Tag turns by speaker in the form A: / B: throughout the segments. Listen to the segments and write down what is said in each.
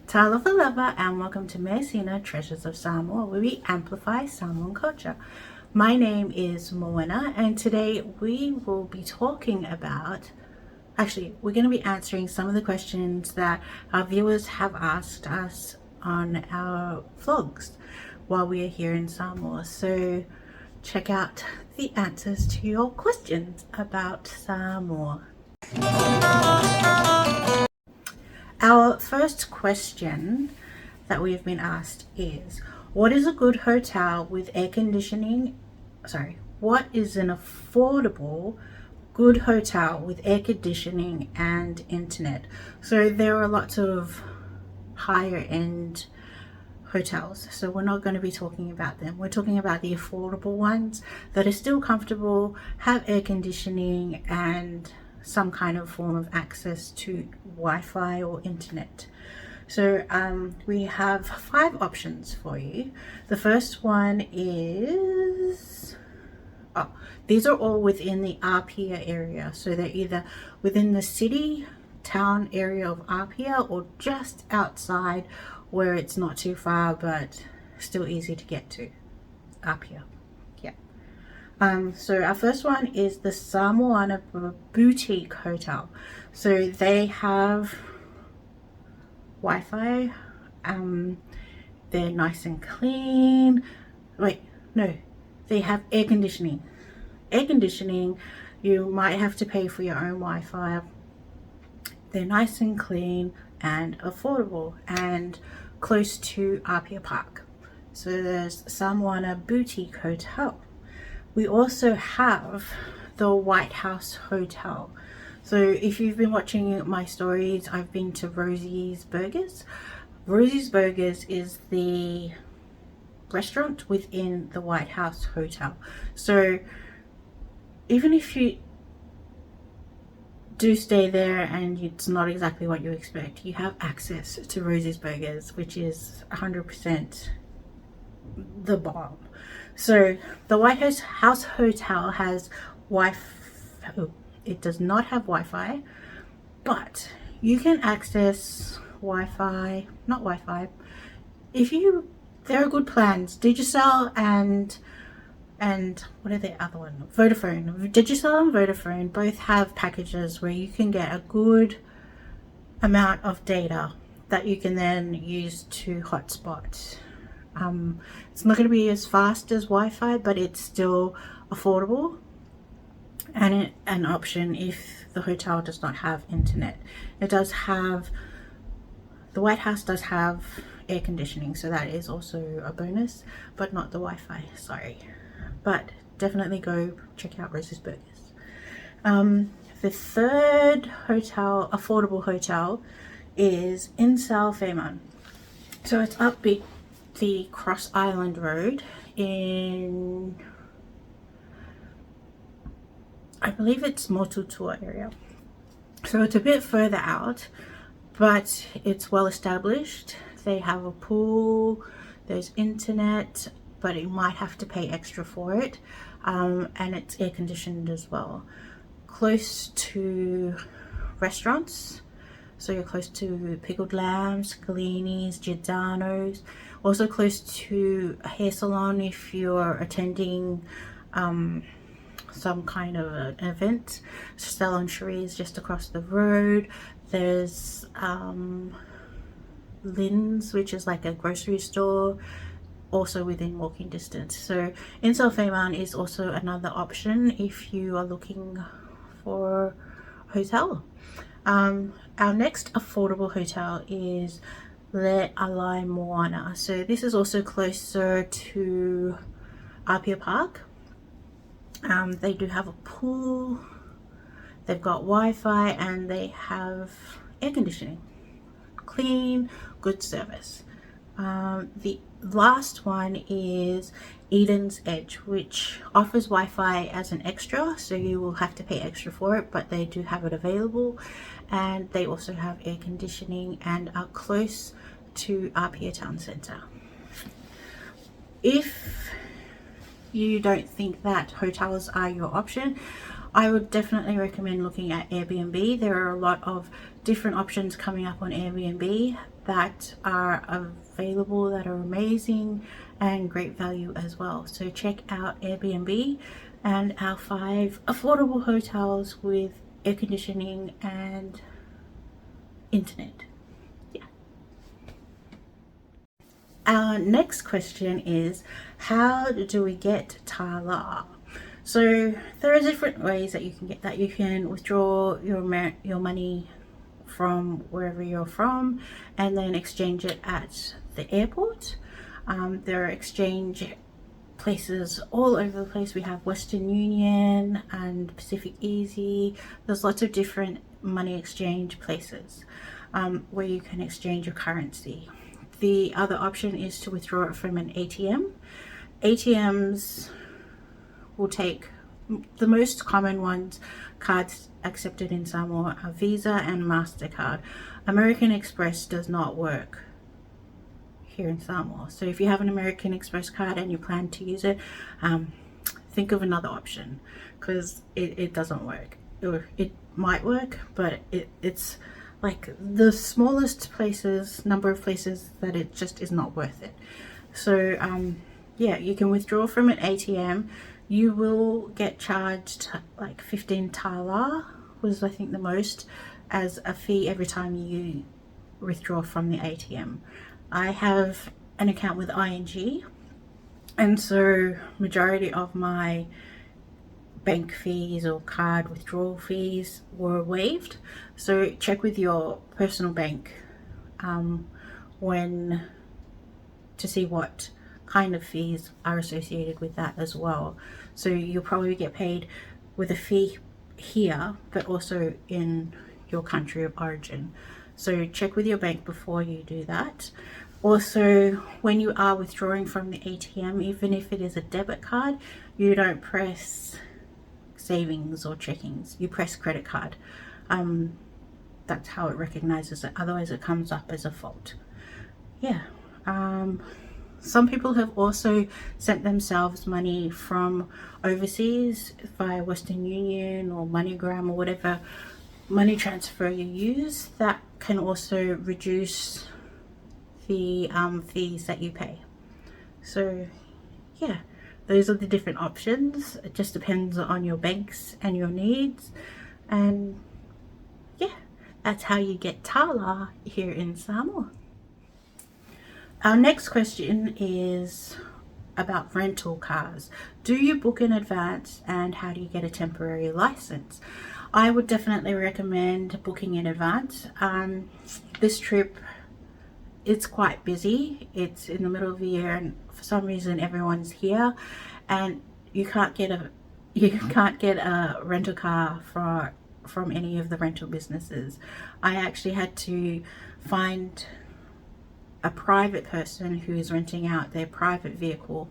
A: Tala for lover, and welcome to Measina, Treasures of Samoa, where we amplify Samoan culture. My name is Moana, and today we will be talking about, we're going to be answering some of the questions that our viewers have asked us on our vlogs while we are here in Samoa. So check out the answers to your questions about Samoa. Our first question that we have been asked is, what is a good hotel with air conditioning? What is an affordable good hotel with air conditioning and internet? So there are lots of higher end hotels, so we're not going to be talking about them. We're talking about the affordable ones that are still comfortable, have air conditioning and some kind of form of access to Wi-Fi or internet. So we have 5 options for you. The first one is, these are all within the Apia area. So they're either within the city, town area of Apia, or just outside where it's not too far but still easy to get to. Apia. So our first one is the Samoan Boutique Hotel. So they have Wi-Fi, they're nice and clean. They have air conditioning. You might have to pay for your own Wi-Fi. They're nice and clean and affordable and close to Apia Park. So there's Samoan Boutique Hotel. We also have the White House Hotel. So if you've been watching my stories, I've been to Rosie's Burgers. Rosie's Burgers is the restaurant within the White House Hotel. So even if you do stay there and it's not exactly what you expect, you have access to Rosie's Burgers, which is 100% the bomb. So the White House Hotel has it does not have Wi-Fi, but you can access Wi-Fi, not Wi-Fi, there are good plans. Digicel and what are the other one? Vodafone. Digicel and Vodafone both have packages where you can get a good amount of data that you can then use to hotspot. It's not going to be as fast as Wi-Fi, but it's still affordable and an option if the hotel does not have internet. The White House does have air conditioning, so that is also a bonus, but not the Wi-Fi, sorry. But definitely go check out Rose's Burgers. The third affordable hotel is in Samoa. So it's up the Cross Island Road in, I believe it's Motutua area. So it's a bit further out, but it's well established. They have a pool, there's internet, but you might have to pay extra for it, and it's air conditioned as well. Close to restaurants, so you're close to Pickled Lambs, Scalini's, Giordano's. Also close to a hair salon if you're attending some kind of an event. Salon Cherie is just across the road. There's Lynn's, which is like a grocery store, also within walking distance. So in Samoa is also another option if you are looking for a hotel. Our next affordable hotel is Le Alai Moana. So this is also closer to Apia Park. They do have a pool, they've got Wi-Fi, and they have air conditioning. Clean, good service. The last one is Eden's Edge, which offers Wi-Fi as an extra, so you will have to pay extra for it, but they do have it available, and they also have air conditioning and are close to Apia Town Centre. If you don't think that hotels are your option, I would definitely recommend looking at Airbnb. There are a lot of different options coming up on Airbnb, that are available that are amazing and great value as well. So check out Airbnb and our 5 affordable hotels with air conditioning and internet. Yeah. Our next question is, how do we get Tala? So there are different ways that you can get that. You can withdraw your money from wherever you're from and then exchange it at the airport. There are exchange places all over the place. We have Western Union and Pacific Easy. There's lots of different money exchange places where you can exchange your currency. The other option is to withdraw it from an ATM. ATMs will take the most common ones. Cards accepted in Samoa are Visa and MasterCard. American Express does not work here in Samoa. So if you have an American Express card and you plan to use it, think of another option, because it doesn't work. Or it might work, but it's like the smallest number of places that it just is not worth it. So yeah, you can withdraw from an ATM. You will get charged like 15 Tala was I think the most as a fee every time you withdraw from the ATM. I have an account with ING, and so majority of my bank fees or card withdrawal fees were waived. So check with your personal bank when to see what kind of fees are associated with that as well. So you'll probably get paid with a fee here but also in your country of origin. So check with your bank before you do that. Also, when you are withdrawing from the ATM, even if it is a debit card, you don't press savings or checkings, you press credit card. That's how it recognizes it, otherwise it comes up as a fault. Yeah. Some people have also sent themselves money from overseas via Western Union or MoneyGram or whatever money transfer you use. That can also reduce the fees that you pay. So yeah, those are the different options. It just depends on your banks and your needs, and yeah, that's how you get Tala here in Samoa. Our next question is about rental cars. Do you book in advance, and how do you get a temporary license? I would definitely recommend booking in advance. This trip, it's quite busy. It's in the middle of the year and for some reason everyone's here, and you can't get a rental car from any of the rental businesses. I actually had to find a private person who is renting out their private vehicle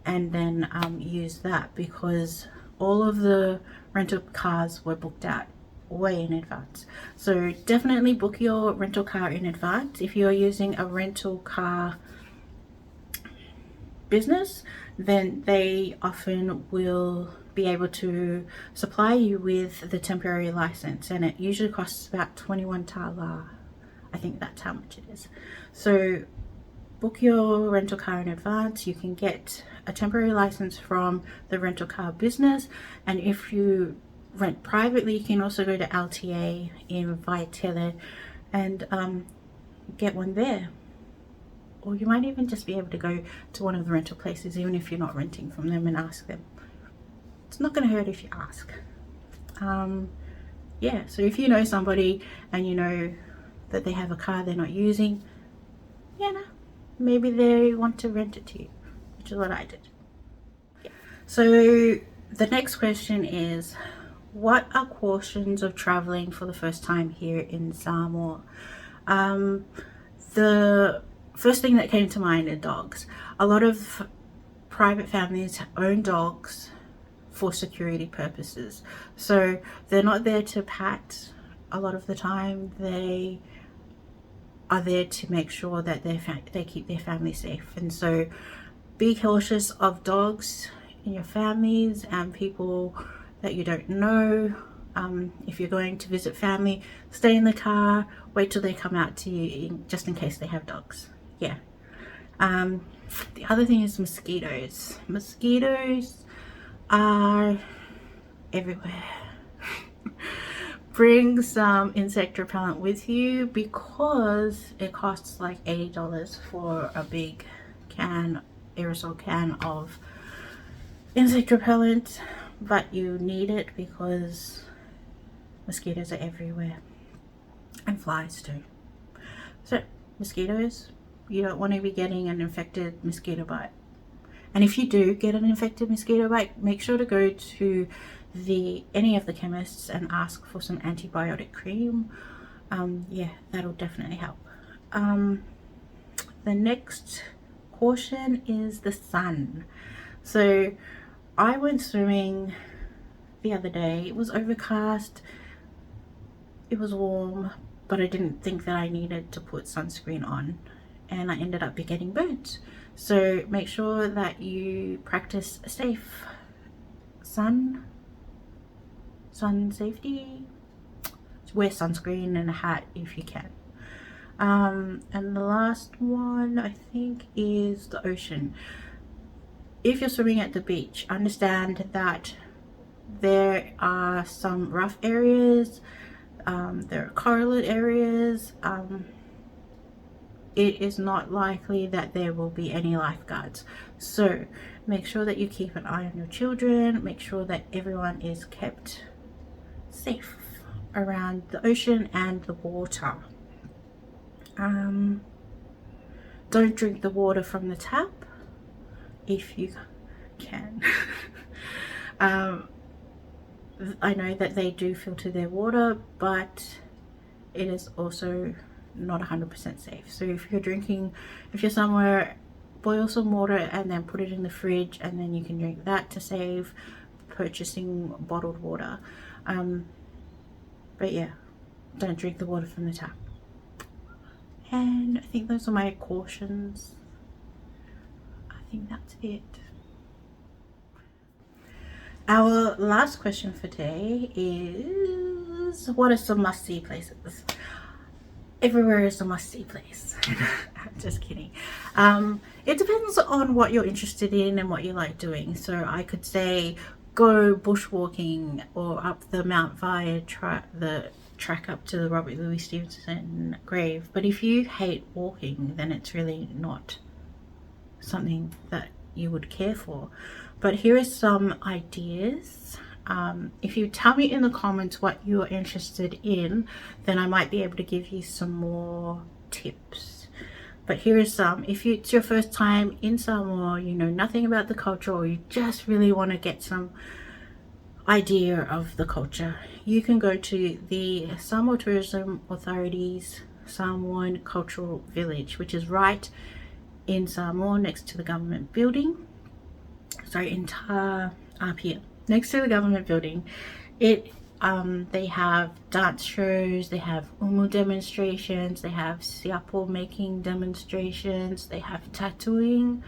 A: and then use that, because all of the rental cars were booked out way in advance. So definitely book your rental car in advance. If you're using a rental car business, then they often will be able to supply you with the temporary license, and it usually costs about 21 Tala. I think that's how much it is. So book your rental car in advance. You can get a temporary license from the rental car business, and if you rent privately, you can also go to LTA in Tala and get one there. Or you might even just be able to go to one of the rental places, even if you're not renting from them, and ask them. It's not going to hurt if you ask. Yeah, so if you know somebody and you know that they have a car they're not using, you know, maybe they want to rent it to you, which is what I did. Yeah. So the next question is, what are cautions of traveling for the first time here in Samoa? The first thing that came to mind are dogs. A lot of private families own dogs for security purposes. So they're not there to pat a lot of the time. They are there to make sure that they keep their family safe. And so be cautious of dogs in your families and people that you don't know. If you're going to visit family, stay in the car, wait till they come out to you, just in case they have dogs. Yeah. The other thing is mosquitoes. Mosquitoes are everywhere. Bring some insect repellent with you because it costs like $80 for a big aerosol can of insect repellent, but you need it because mosquitoes are everywhere, and flies too. So mosquitoes, you don't want to be getting an infected mosquito bite. And if you do get an infected mosquito bite, make sure to go to any of the chemists and ask for some antibiotic cream. Yeah, that'll definitely help. The next caution is the sun. So I went swimming the other day. It was overcast, it was warm, but I didn't think that I needed to put sunscreen on, and I ended up getting burnt. So make sure that you practice safe sun safety. Wear sunscreen and a hat if you can. And the last one I think is the ocean. If you're swimming at the beach, understand that there are some rough areas, there are coralline areas. It is not likely that there will be any lifeguards, so make sure that you keep an eye on your children. Make sure that everyone is kept safe around the ocean and the water. Don't drink the water from the tap if you can. I know that they do filter their water, but it is also not 100% safe. So if you're somewhere, boil some water and then put it in the fridge, and then you can drink that to save purchasing bottled water. But yeah, don't drink the water from the tap. And I think those are my cautions. I think that's it. Our last question for today is, what are some must-see places? Everywhere is a must-see place. I'm just kidding. It depends on what you're interested in and what you like doing. So I could say go bushwalking or up the Mount Via track up to the Robert Louis Stevenson grave. But if you hate walking, then it's really not something that you would care for. But here are some ideas. If you tell me in the comments what you're interested in, then I might be able to give you some more tips. But here is some. If it's your first time in Samoa, you know nothing about the culture, or you just really want to get some idea of the culture, you can go to the Samoa Tourism Authority's Samoan Cultural Village, which is right in Samoa next to the government building. Sorry, in Tala, up here next to the government building. They have dance shows, they have umu demonstrations, they have siapo making demonstrations, they have tattooing.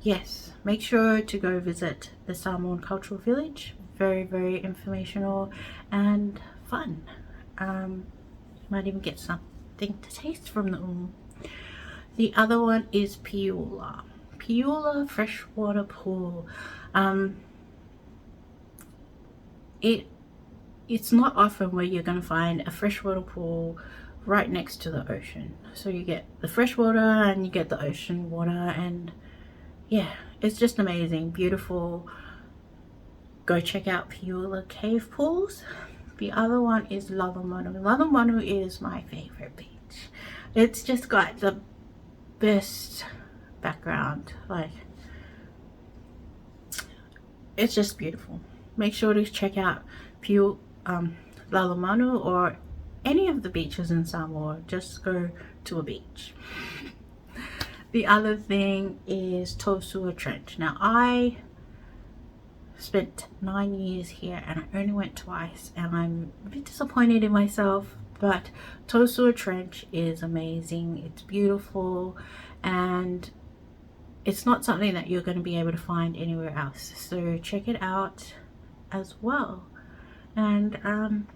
A: Yes, make sure to go visit the Samoan Cultural Village. Very, very informational and fun. You might even get something to taste from the umu. The other one is Piula freshwater pool. It's not often where you're going to find a freshwater pool right next to the ocean. So you get the fresh water and you get the ocean water, and yeah, it's just amazing, beautiful. Go check out Piula cave pools. The other one is Lalamanu. Lalamanu is my favorite beach. It's just got the best background, like it's just beautiful. Make sure to check out Lalamanu or any of the beaches in Samoa. Just go to a beach. The other thing is Tosua Trench. Now I spent 9 years here and I only went twice, and I'm a bit disappointed in myself, but Tosua Trench is amazing. It's beautiful, and it's not something that you're going to be able to find anywhere else. So check it out. as well. And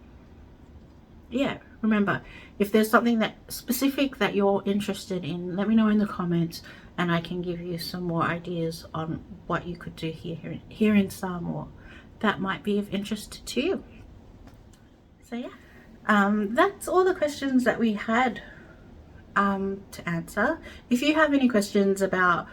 A: yeah, remember, if there's something that specific that you're interested in, let me know in the comments, and I can give you some more ideas on what you could do here in Samoa that might be of interest to you. So yeah, that's all the questions that we had to answer. If you have any questions about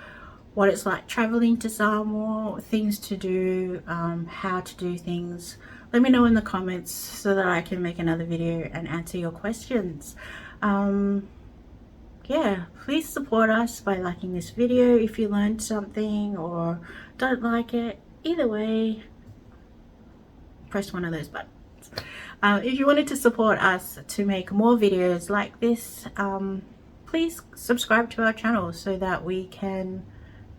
A: what it's like traveling to Samoa, things to do, how to do things, let me know in the comments so that I can make another video and answer your questions. Yeah, please support us by liking this video if you learned something or don't like it. Either way, press one of those buttons. If you wanted to support us to make more videos like this, please subscribe to our channel so that we can,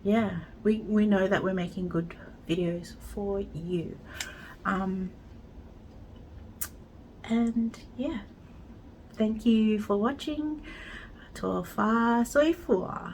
A: yeah, we know that we're making good videos for you. And yeah, thank you for watching. Toa wha soifua.